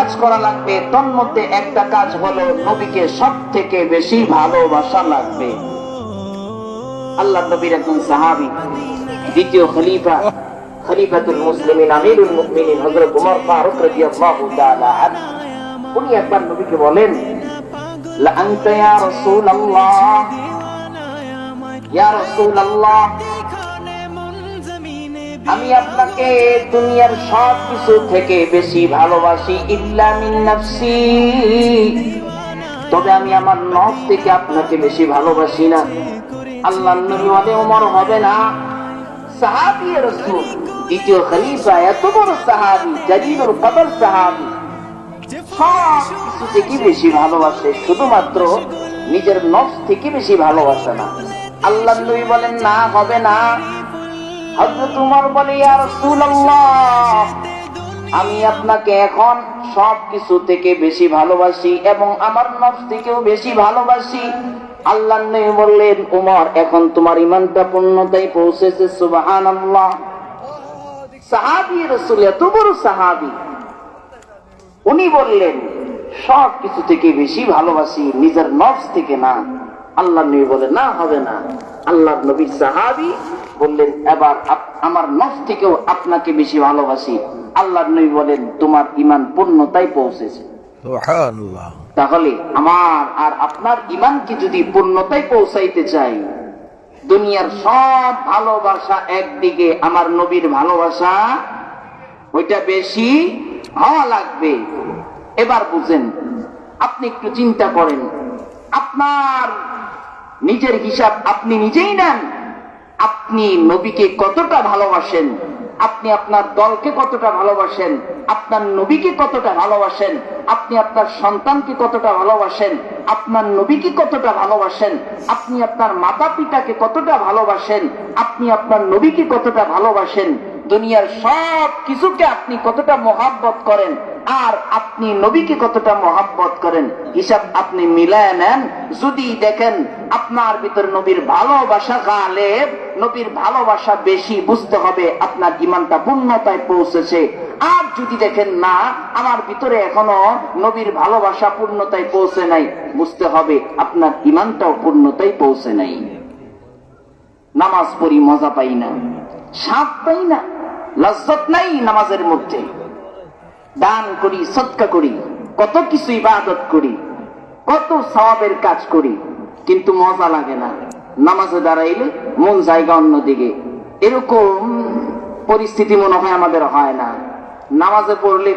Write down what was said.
কাজ করা লাগবে, তার মধ্যে একটা কাজ হলো নবীকে সব থেকে বেশি ভালোবাসা লাগবে। আল্লাহ নবীর একজন সাহাবী, দ্বিতীয় খলিফা, খলিফাতুল মুসলিমিন আমিরুল মুমিনিন হযরত ওমর ফারুক রাদিয়াল্লাহু তাআলা আনহু, উনি একবার নবীকে বলেন, লা আনতা ইয়া রাসূলুল্লাহ, ইয়া রাসূলুল্লাহ, আমি আপনাকে দুনিয়ার সব কিছু থেকে বেশি ভালোবাসি, ইল্লা মিন নাফসি, তবে আমি আমার নফস থেকে আপনাকে বেশি ভালোবাসি না। আল্লাহর নবী বলে, ওমর হবে না। সাহাবী রাসূল, দ্বিতীয় খলিফা, এত বড় সাহাবী, জালিলুল কদর সাহাবী, সব কিছু থেকে বেশি ভালোবাসে, শুধুমাত্র নিজের নফস থেকে বেশি ভালোবাসে না। আল্লাহর নবী বলেন, না, হবে না। হযরত ওমর বলে, ইয়া রাসূলুল্লাহ, আমি আপনাকে এখন সব কিছু থেকে বেশি ভালোবাসি এবং আমার নফস থেকেও বেশি ভালোবাসি। আল্লাহর নবী বললেন, ওমর, এখন তোমার ঈমানটা পূর্ণতায় পৌঁছেছে। সুবহানাল্লাহ। সাহাবী রাসূল, এত বড় সাহাবী, উনি বললেন সব কিছু থেকে বেশি ভালোবাসি, নিজের নফস থেকে না। আল্লাহর নবী বলেন, না, হবে না। আল্লাহর নবী সাহাবী বললেন, এবার আমার নফস থেকেও আপনাকে বেশি ভালোবাসি। আল্লাহর নবী বলেন, তোমার ঈমান পূর্ণতায় পৌঁছেছে। সুবহানাল্লাহ। তাহলে আমার আর আপনার ঈমানকে যদি পূর্ণতায় পৌঁছাইতে চাই, দুনিয়ার সব ভালোবাসা একদিকে, আমার নবীর ভালোবাসা ওইটা বেশি হওয়া লাগবে। এবার বুঝেন, আপনি একটু চিন্তা করেন, আপনার নিজের হিসাব আপনি নিজেই নেন। আপনি নবীকে কতটা ভালোবাসেন, আপনি আপনার দলকে কতটা ভালোবাসেন, আপনার নবীকে কতটা ভালোবাসেন, আপনি আপনার সন্তানকে কতটা ভালোবাসেন, আপনার নবীকে কতটা ভালোবাসেন, আপনি আপনার মাতা পিতাকে কতটা ভালোবাসেন, আপনি আপনার নবীকে কতটা ভালোবাসেন, দুনিয়ার সব কিছুকে আপনি কতটা মহাব্বত করেন, আর আপনি নবীকে কতটা মহাব্বত করেন, হিসাব আপনি মিলায় নেন। যদি দেখেন আপনার ভিতর নবীর ভালোবাসা গালেব, নবীর ভালোবাসা বেশি, বুঝতে হবে আপনার ঈমানটা পূর্ণতায় পৌঁছেছে। আর যদি দেখেন না, আমার ভিতরে এখনো নবীর ভালোবাসা পূর্ণতায় পৌঁছে নাই, বুঝতে হবে আপনার ঈমানটাও পূর্ণতায় পৌঁছে নাই। নামাজ পড়ি, মজা পাই না, স্বাদ পাই না, লজ্জত নাই নামাজের মধ্যে। দান করি, সদকা করি, কত কিছু ইবাদত করি, কত সওয়াবের কাজ করি, কিন্তু মজা লাগে না। নামাজে দাঁড়াইলে মন জায়গা অন্যদিকে, এরকম পরিস্থিতি মনে হয় আমাদের হয় না। নামাজে পড়লে